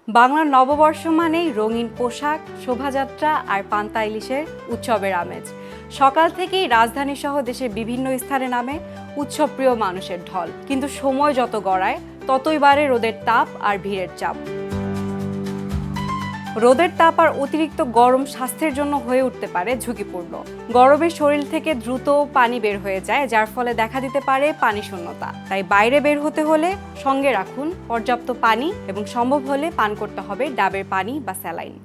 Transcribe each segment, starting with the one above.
বাংলার নববর্ষ মানেই রঙিন পোশাক, শোভাযাত্রা আর পান্তা ইলিশের উৎসবের আমেজ। সকাল থেকেই রাজধানী সহ দেশের বিভিন্ন স্থানে নামে উৎসবপ্রিয় মানুষের ঢল। কিন্তু সময় যত গড়ায় ততই বাড়ে রোদের তাপ আর ভিড়ের চাপ। রোদের তাপ আর অতিরিক্ত গরম স্বাস্থ্যের জন্য হয়ে উঠতে পারে ঝুঁকিপূর্ণ। গরমে শরীর থেকে দ্রুত পানি বের হয়ে যায়, যার ফলে দেখা দিতে পারে পানি শূন্যতা। তাই বাইরে বের হতে হলে সঙ্গে রাখুন পর্যাপ্ত পানি এবং সম্ভব হলে পান করতে হবে ডাবের পানি বা স্যালাইন।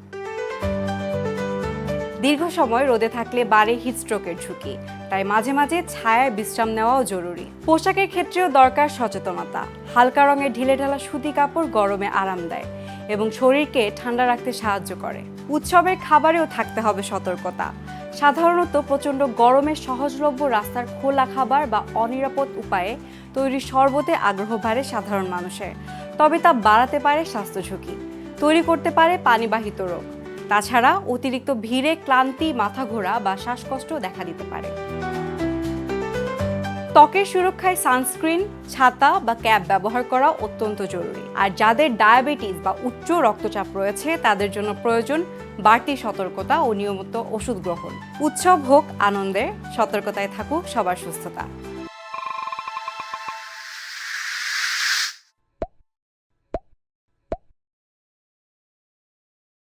দীর্ঘ সময় রোদে থাকলে বাড়ে হিটস্ট্রোকের ঝুঁকি, তাই মাঝে মাঝে ছায়ায় বিশ্রাম নেওয়াও জরুরি। পোশাকের ক্ষেত্রেও দরকার সচেতনতা। হালকা রঙের ঢিলেঢালা সুতি কাপড় গরমে আরাম দেয় এবং শরীরকে ঠান্ডা রাখতে সাহায্য করে। উৎসবের খাবারেও থাকতে হবে সতর্কতা। সাধারণত প্রচণ্ড গরমে সহজলভ্য রাস্তার খোলা খাবার বা অনিরাপদ উপায়ে তৈরি শরবতে আগ্রহ বাড়ে সাধারণ মানুষের, তবে তা বাড়াতে পারে স্বাস্থ্য ঝুঁকি, তৈরি করতে পারে পানিবাহিত রোগ। তাছাড়া অতিরিক্ত ভিড়ে ক্লান্তি, মাথা ঘোরা বা শ্বাসকষ্ট দেখা দিতে পারে। ত্বকের সুরক্ষায় সানস্ক্রিন, ছাতা বা ক্যাপ ব্যবহার করা অত্যন্ত জরুরি। আর যাদের ডায়াবেটিস বা উচ্চ রক্তচাপ রয়েছে তাদের জন্য প্রয়োজন বাড়তি সতর্কতা ও নিয়মিত ওষুধ গ্রহণ। উৎসব হোক আনন্দের, সতর্কতায় থাকুক সবার সুস্থতা।